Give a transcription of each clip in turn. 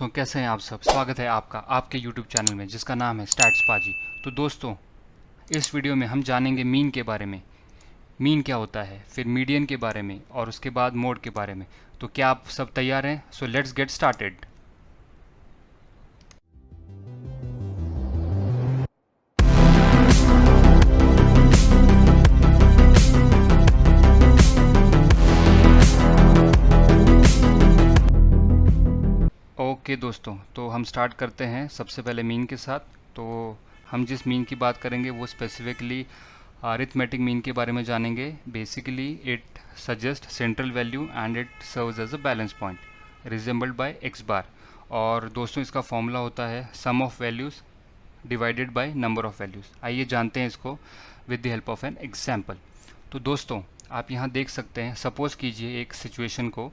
तो कैसे हैं आप सब। स्वागत है आपका आपके YouTube चैनल में जिसका नाम है स्टैट्स पाजी। तो दोस्तों, इस वीडियो में हम जानेंगे मीन के बारे में। मीन क्या होता है, फिर मीडियन के बारे में और उसके बाद मोड के बारे में। तो क्या आप सब तैयार हैं? So let's get started. Okay दोस्तों, तो हम स्टार्ट करते हैं सबसे पहले मीन के साथ। तो हम जिस मीन की बात करेंगे वो स्पेसिफिकली अरिथमेटिक मीन के बारे में जानेंगे। Basically it suggest central value and it serves as a balance point resembled by X bar. और दोस्तों, इसका फॉर्मूला होता है sum of values divided by number of values. आइए जानते हैं इसको with the help of an example. तो दोस्तों, आप यहाँ देख सकते हैं, सपोज़ कीजिए एक सिचुएशन को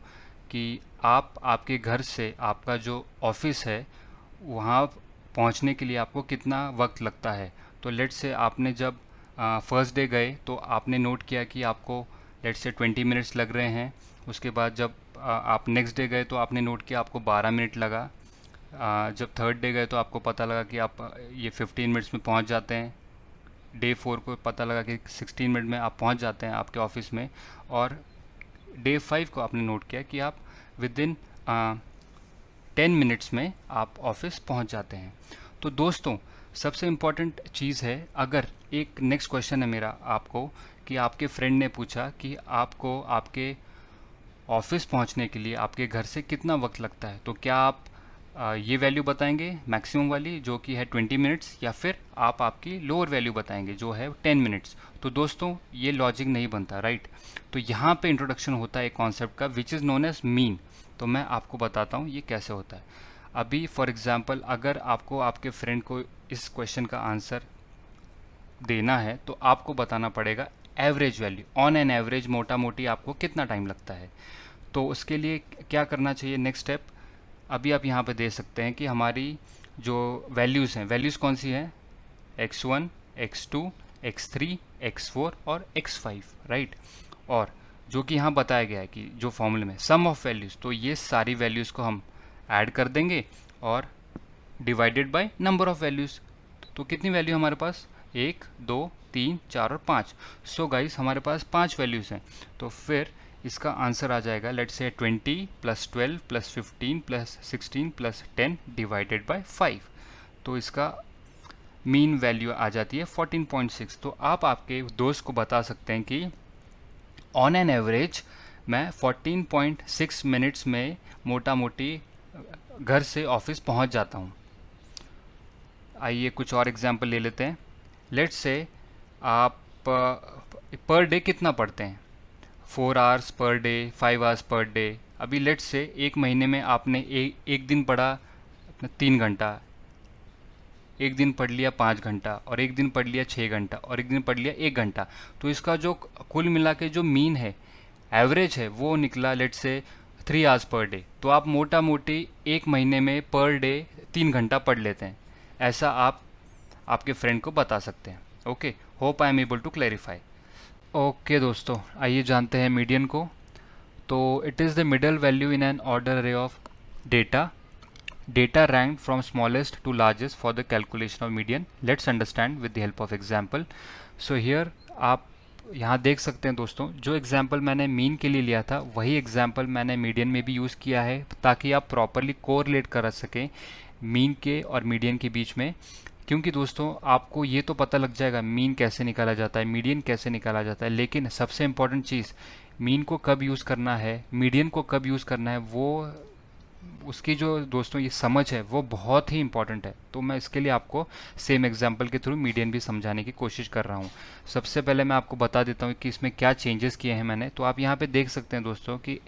कि आप आपके घर से आपका जो ऑफिस है वहाँ पहुँचने के लिए आपको कितना वक्त लगता है। तो लेट्स से आपने जब फर्स्ट डे गए तो आपने नोट किया कि आपको लेट्स से 20 मिनट्स लग रहे हैं। उसके बाद जब आप नेक्स्ट डे गए तो आपने नोट किया आपको 12 मिनट लगा। जब थर्ड डे गए तो आपको पता लगा कि आप ये 15 मिनट्स में पहुंच जाते हैं। डे 4 को पता लगा कि 16 मिनट में आप पहुंच जाते हैं आपके ऑफिस में। और डे 5 को आपने नोट किया कि आप विद इन 10 मिनट्स में आप ऑफिस पहुंच जाते हैं। तो दोस्तों, सबसे इम्पॉर्टेंट चीज़ है, अगर एक नेक्स्ट क्वेश्चन है मेरा आपको कि आपके फ्रेंड ने पूछा कि आपको आपके ऑफिस पहुंचने के लिए आपके घर से कितना वक्त लगता है, तो क्या आप ये वैल्यू बताएंगे मैक्सिमम वाली जो कि है 20 मिनट्स, या फिर आप आपकी लोअर वैल्यू बताएंगे जो है 10 मिनट्स। तो दोस्तों, ये लॉजिक नहीं बनता, राइट। तो यहाँ पे इंट्रोडक्शन होता है एक कॉन्सेप्ट का which is known as mean. तो मैं आपको बताता हूँ ये कैसे होता है। अभी फॉर एग्जांपल, अगर आपको आपके फ्रेंड को इस क्वेश्चन का आंसर देना है तो आपको बताना पड़ेगा average value, on an average मोटा मोटी आपको कितना टाइम लगता है। तो उसके लिए क्या करना चाहिए, नेक्स्ट स्टेप अभी आप यहाँ पे दे सकते हैं कि हमारी जो वैल्यूज़ हैं, वैल्यूज़ कौन सी हैं, x1, x2, x3, x4 और x5, राइट। और जो कि यहाँ बताया गया है कि जो फॉर्मूले में सम ऑफ वैल्यूज़, तो ये सारी वैल्यूज़ को हम ऐड कर देंगे और divided by number of values. तो कितनी वैल्यू हमारे पास, 1, 2, 3, 4 और 5। सो गाइस, हमारे पास 5 वैल्यूज़ हैं। तो फिर इसका आंसर आ जाएगा let's say 20 plus 12 plus 15 plus 16 plus 10 divided by 5। तो इसका मीन वैल्यू आ जाती है 14.6। तो आप आपके दोस्त को बता सकते हैं कि ऑन एन एवरेज मैं 14.6 मिनट्स में मोटा मोटी घर से ऑफिस पहुंच जाता हूं। आइए कुछ और एग्जांपल ले लेते हैं। लेट्स से आप पर डे कितना पढ़ते हैं, 4 hours per day, 5 hours per day. अभी लेट्स से एक महीने में आपने एक दिन पढ़ा 3 घंटा, एक दिन पढ़ लिया 5 घंटा, और एक दिन पढ़ लिया 6 घंटा, और एक दिन पढ़ लिया 1 घंटा। तो इसका जो कुल मिला के जो मीन है, एवरेज है, वो निकला let's say 3 hours per day. तो आप मोटा मोटी एक महीने में पर डे 3 घंटा पढ़ लेते हैं। ऐसा आप आपके फ्रेंड को बता सकते हैं। Okay, hope I am able to clarify. Okay दोस्तों, आइए जानते हैं मीडियन को। तो it is the middle value in an order array of data, data ranked from smallest to largest for the calculation of median. Let's understand with the help of example. So here आप यहाँ देख सकते हैं दोस्तों, जो example मैंने mean के लिए लिया था वही एग्जाम्पल मैंने मीडियन में भी यूज़ किया है, ताकि आप प्रॉपरली कोरिलेट कर सकें मीन के और मीडियन के बीच में। क्योंकि दोस्तों, आपको ये तो पता लग जाएगा मीन कैसे निकाला जाता है, मीडियन कैसे निकाला जाता है, लेकिन सबसे इम्पॉर्टेंट चीज़ मीन को कब यूज़ करना है, मीडियन को कब यूज़ करना है, वो उसकी जो दोस्तों ये समझ है वो बहुत ही इंपॉर्टेंट है। तो मैं इसके लिए आपको सेम एग्जांपल के थ्रू मीडियन भी समझाने की कोशिश कर रहा हूँ। सबसे पहले मैं आपको बता देता हूँ कि इसमें क्या चेंजेस किए हैं मैंने। तो आप यहाँ पे देख सकते हैं दोस्तों कि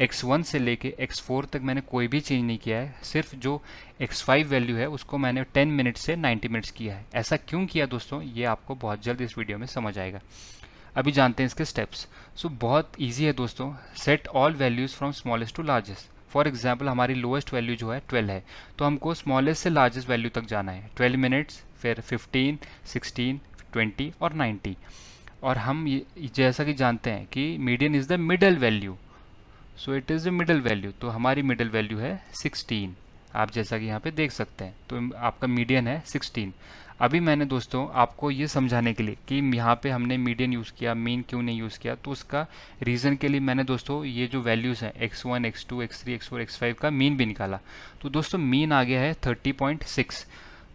x1 से लेके x4 तक मैंने कोई भी चेंज नहीं किया है। सिर्फ जो x5 वैल्यू है उसको मैंने 10 मिनट से 90 मिनट्स किया है। ऐसा क्यों किया दोस्तों, ये आपको बहुत जल्द इस वीडियो में समझ आएगा। अभी जानते हैं इसके स्टेप्स। सो बहुत ईजी है दोस्तों। Set all values from smallest to largest. For example, हमारी लोएस्ट वैल्यू जो है 12 है, तो हमको स्मॉलेस्ट से लार्जेस्ट वैल्यू तक जाना है। 12 मिनट्स, फिर 15, 16, 20 और 90। और हम ये जैसा कि जानते हैं कि median is the middle value, so it is the middle value. तो हमारी मिडल वैल्यू है 16। आप जैसा कि यहाँ पे देख सकते हैं। तो आपका मीडियन है 16। अभी मैंने दोस्तों आपको ये समझाने के लिए कि यहाँ पे हमने मीडियन यूज़ किया, मीन क्यों नहीं यूज़ किया, तो उसका रीज़न के लिए मैंने दोस्तों ये जो वैल्यूज़ हैं x1, x2, x3, x4, x5 का मीन भी निकाला। तो दोस्तों मीन आ गया है 30.6।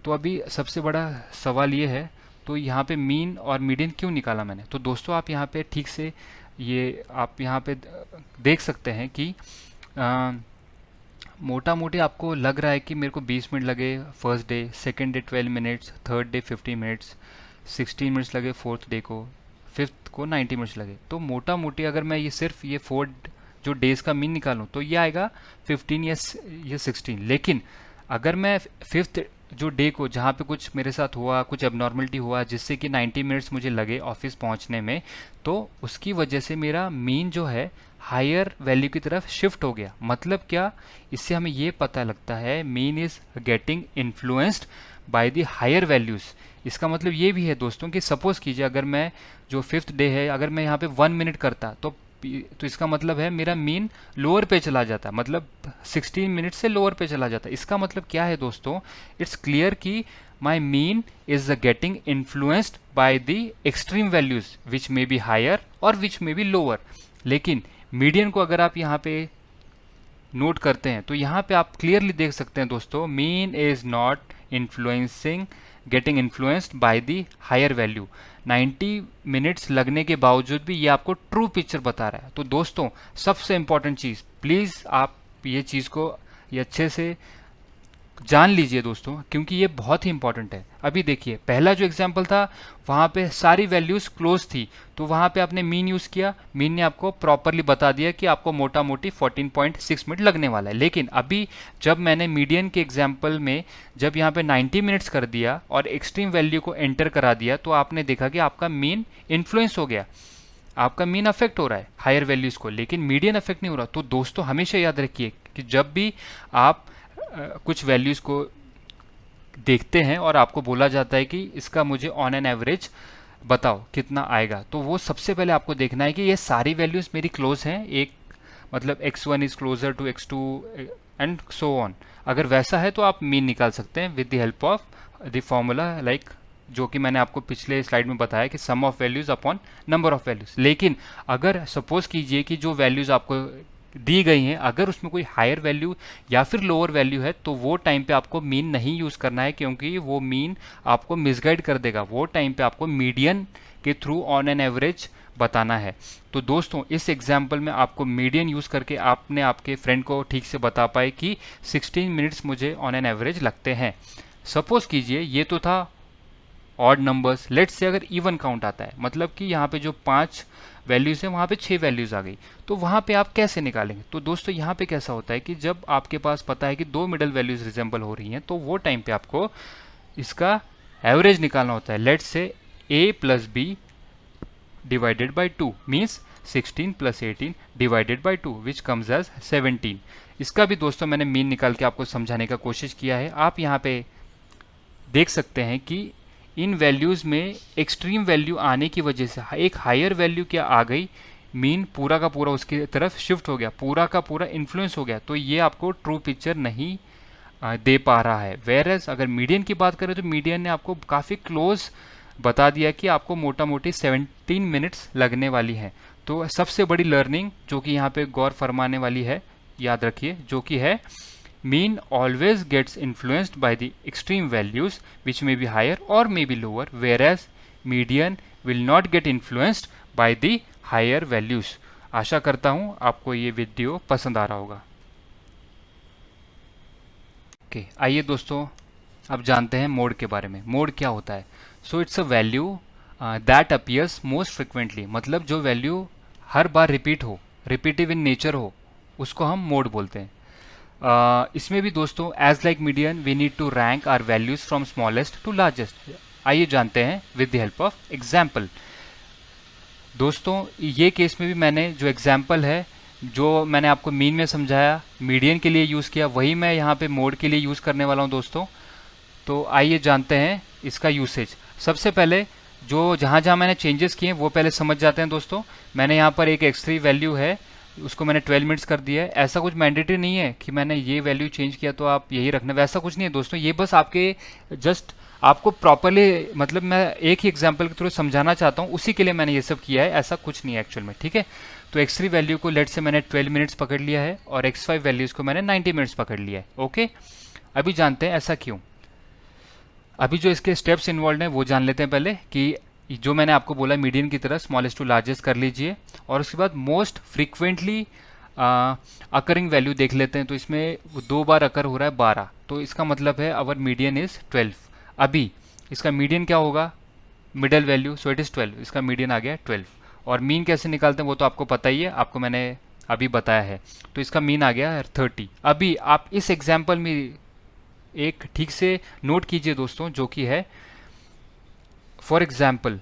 तो अभी सबसे बड़ा सवाल ये है, तो यहाँ पे मीन और मीडियन क्यों निकाला मैंने। तो दोस्तों आप यहाँ पे ठीक से ये आप यहाँ पे देख सकते हैं कि मोटा मोटी आपको लग रहा है कि मेरे को 20 मिनट लगे first day, second day 12 minutes, third day 50 minutes, 16 minutes लगे फोर्थ डे को, फिफ्थ को 90 मिनट्स लगे। तो मोटा मोटी अगर मैं ये सिर्फ ये 4 जो डेज़ का मीन निकालूं तो ये आएगा 15 या 16। लेकिन अगर मैं फिफ्थ जो डे को जहाँ पे कुछ मेरे साथ हुआ, कुछ एबनॉर्मलिटी हुआ जिससे कि 90 मिनट्स मुझे लगे ऑफिस पहुँचने में, तो उसकी वजह से मेरा मीन जो है हायर वैल्यू की तरफ शिफ्ट हो गया। मतलब क्या, इससे हमें ये पता लगता है mean is getting influenced by the higher values. इसका मतलब ये भी है दोस्तों कि सपोज कीजिए अगर मैं जो फिफ्थ डे है अगर मैं यहाँ पे 1 मिनट करता तो इसका मतलब है मेरा मीन लोअर पे चला जाता, मतलब 16 मिनट से लोअर पे चला जाता। इसका मतलब क्या है दोस्तों, इट्स क्लियर कि my mean is getting influenced by the extreme values which may be higher और विच मे बी लोअर। लेकिन मीडियन को अगर आप यहाँ पे नोट करते हैं तो यहाँ पे आप क्लियरली देख सकते हैं दोस्तों, mean is not influencing getting influenced by the higher value. 90 minutes लगने के बावजूद भी ये आपको ट्रू पिक्चर बता रहा है। तो दोस्तों सबसे इंपॉर्टेंट चीज़, प्लीज़ आप ये चीज़ को ये अच्छे से जान लीजिए दोस्तों, क्योंकि ये बहुत ही इंपॉर्टेंट है। अभी देखिए पहला जो एग्जांपल था वहाँ पे सारी वैल्यूज़ क्लोज थी, तो वहाँ पे आपने मीन यूज़ किया, मीन ने आपको प्रॉपरली बता दिया कि आपको मोटा मोटी 14.6 मिनट लगने वाला है। लेकिन अभी जब मैंने मीडियन के एग्जाम्पल में जब यहाँ पे 90 मिनट्स कर दिया और एक्सट्रीम वैल्यू को एंटर करा दिया, तो आपने देखा कि आपका मीन इन्फ्लुएंस हो गया, आपका मीन अफेक्ट हो रहा है हायर वैल्यूज़ को, लेकिन मीडियन अफेक्ट नहीं हो रहा। तो दोस्तों हमेशा याद रखिए कि जब भी आप कुछ वैल्यूज़ को देखते हैं और आपको बोला जाता है कि इसका मुझे ऑन एन एवरेज बताओ कितना आएगा, तो वो सबसे पहले आपको देखना है कि ये सारी वैल्यूज़ मेरी क्लोज हैं, एक मतलब x1 is closer to x2 and so on. अगर वैसा है तो आप मीन निकाल सकते हैं with the help of the formula like जो कि मैंने आपको पिछले स्लाइड में बताया कि sum of values upon number of values. लेकिन अगर सपोज कीजिए कि जो वैल्यूज़ आपको दी गई हैं अगर उसमें कोई हायर वैल्यू या फिर लोअर वैल्यू है, तो वो टाइम पे आपको मीन नहीं यूज़ करना है, क्योंकि वो मीन आपको मिसगाइड कर देगा। वो टाइम पे आपको मीडियन के थ्रू ऑन एन एवरेज बताना है। तो दोस्तों इस एग्जाम्पल में आपको मीडियन यूज़ करके आपने आपके फ्रेंड को ठीक से बता पाए कि 16 मिनट्स मुझे ऑन एन एवरेज लगते हैं। सपोज कीजिए ये तो था ऑड नंबर्स, लेट्स से अगर इवन काउंट आता है, मतलब कि यहाँ पे जो 5 वैल्यूज़ हैं वहाँ पे 6 वैल्यूज़ आ गई, तो वहाँ पे आप कैसे निकालेंगे। तो दोस्तों यहाँ पे कैसा होता है कि जब आपके पास पता है कि 2 मिडल वैल्यूज़ रिजेंबल हो रही हैं, तो वो टाइम पे आपको इसका एवरेज निकालना होता है। Let's say a plus B divided by 2 means 16 plus 18 divided by 2 which comes as 17। इसका भी दोस्तों मैंने मीन निकाल के आपको समझाने का कोशिश किया है। आप यहाँ पे देख सकते हैं कि इन वैल्यूज़ में एक्सट्रीम वैल्यू आने की वजह से एक हायर वैल्यू क्या आ गई, मीन पूरा का पूरा उसकी तरफ शिफ्ट हो गया, पूरा का पूरा इन्फ्लुएंस हो गया। तो ये आपको ट्रू पिक्चर नहीं दे पा रहा है। वेरएज अगर मीडियन की बात करें तो मीडियन ने आपको काफ़ी क्लोज बता दिया कि आपको मोटा मोटी 17 मिनट्स लगने वाली हैं। तो सबसे बड़ी लर्निंग जो कि यहाँ पे गौर फरमाने वाली है, याद रखिए, जो कि है mean always gets influenced by the extreme values which may be higher or may be lower, whereas median will not get influenced by the higher values। आशा करता हूँ आपको ये वीडियो पसंद आ रहा होगा। ओके आइए दोस्तों अब जानते हैं मोड के बारे में। मोड क्या होता है। So it's a value that appears most frequently, मतलब जो वैल्यू हर बार रिपीट हो, रिपीटिव इन नेचर हो, उसको हम मोड बोलते हैं। इसमें भी दोस्तों as like median we need to rank our values from smallest to largest. आइए जानते हैं with the help of example. दोस्तों ये केस में भी मैंने जो एग्जाम्पल है, जो मैंने आपको मीन में समझाया, मीडियन के लिए यूज़ किया, वही मैं यहाँ पे मोड के लिए यूज़ करने वाला हूँ दोस्तों। तो आइए जानते हैं इसका यूसेज। सबसे पहले जो जहाँ जहाँ मैंने चेंजेस किए वो पहले समझ जाते हैं दोस्तों। मैंने यहाँ पर एक x3 वैल्यू है उसको मैंने 12 मिनट्स कर दिया है। ऐसा कुछ मैंडेटरी नहीं है कि मैंने ये वैल्यू चेंज किया तो आप यही रखना, वैसा कुछ नहीं है दोस्तों। ये बस आपके जस्ट आपको प्रॉपरली, मतलब मैं एक ही एग्जांपल के थ्रू समझाना चाहता हूँ, उसी के लिए मैंने ये सब किया है, ऐसा कुछ नहीं है एक्चुअल में, ठीक है। तो x3 वैल्यू को लेट से मैंने 12 मिनट्स पकड़ लिया है और x5 वैल्यूज को मैंने 90 मिनट्स पकड़ लिया है। ओके, अभी जानते हैं ऐसा क्यों। अभी जो इसके स्टेप्स इन्वॉल्व हैं वो जान लेते हैं पहले, कि जो मैंने आपको बोला मीडियन की तरह स्मॉलेस्ट टू लार्जेस्ट कर लीजिए, और उसके बाद मोस्ट फ्रीक्वेंटली अकरिंग वैल्यू देख लेते हैं। तो इसमें 2 बार अकर हो रहा है 12, तो इसका मतलब है अवर मीडियन इज 12। अभी इसका मीडियन क्या होगा, middle value, so it is 12, इसका मीडियन आ गया 12। और मीन कैसे निकालते हैं वो तो आपको पता ही है, आपको मैंने अभी बताया है। तो इसका मीन आ गया 30। अभी आप इस एग्जाम्पल में एक ठीक से नोट कीजिए दोस्तों, जो कि है फॉर एग्जाम्पल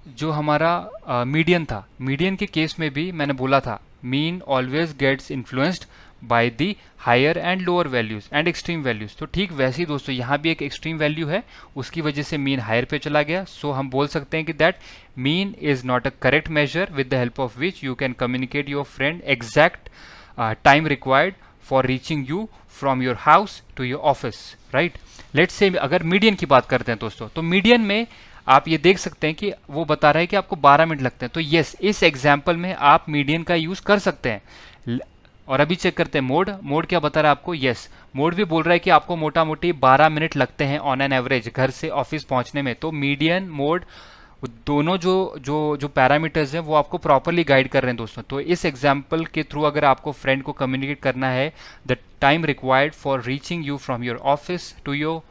जो हमारा मीडियन था, मीडियन के केस में भी मैंने बोला था mean always gets influenced by the higher and lower values and extreme values. तो ठीक वैसे ही दोस्तों यहाँ भी एक एक्सट्रीम वैल्यू है, उसकी वजह से मीन हायर पे चला गया। सो हम बोल सकते हैं कि that mean is not a correct measure with the help of which you can communicate your friend exact time required for reaching you from your house to your office, right. Let's say अगर median की बात करते हैं दोस्तों, तो median में आप ये देख सकते हैं कि वो बता रहा है कि आपको 12 मिनट लगते हैं। तो यस, इस एग्जाम्पल में आप मीडियन का यूज कर सकते हैं। और अभी चेक करते हैं मोड, मोड क्या बता रहा है आपको, यस मोड भी बोल रहा है कि आपको मोटा मोटी 12 मिनट लगते हैं ऑन एन एवरेज घर से ऑफिस पहुंचने में। तो मीडियन मोड दोनों जो जो जो पैरामीटर्स हैं वो आपको प्रॉपरली गाइड कर रहे हैं दोस्तों। तो इस एग्जाम्पल के थ्रू अगर आपको फ्रेंड को कम्युनिकेट करना है, the time required for reaching you from your office to your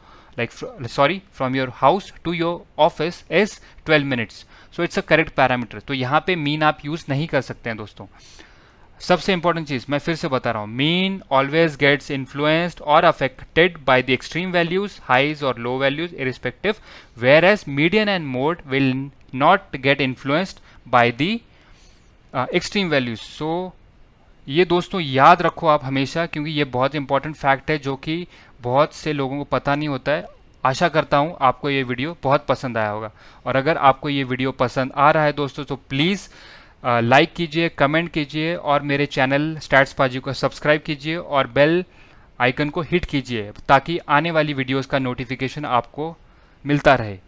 from your house to your office is 12 minutes. So it's a correct parameter. तो यहाँ पे मीन आप यूज नहीं कर सकते हैं दोस्तों। सबसे इंपॉर्टेंट चीज मैं फिर से बता रहा हूँ, मीन ऑलवेज गेट्स इन्फ्लुएंस्ड और affected by the extreme values, highs और low values irrespective, whereas median and mode will not get influenced by the extreme values. So ये दोस्तों याद रखो आप हमेशा, क्योंकि ये बहुत इंपॉर्टेंट फैक्ट है जो कि बहुत से लोगों को पता नहीं होता है। आशा करता हूँ आपको ये वीडियो बहुत पसंद आया होगा, और अगर आपको ये वीडियो पसंद आ रहा है दोस्तों तो प्लीज़ लाइक कीजिए, कमेंट कीजिए, और मेरे चैनल स्टैट्स पाजी को सब्सक्राइब कीजिए और बेल आइकन को हिट कीजिए, ताकि आने वाली वीडियोस का नोटिफिकेशन आपको मिलता रहे।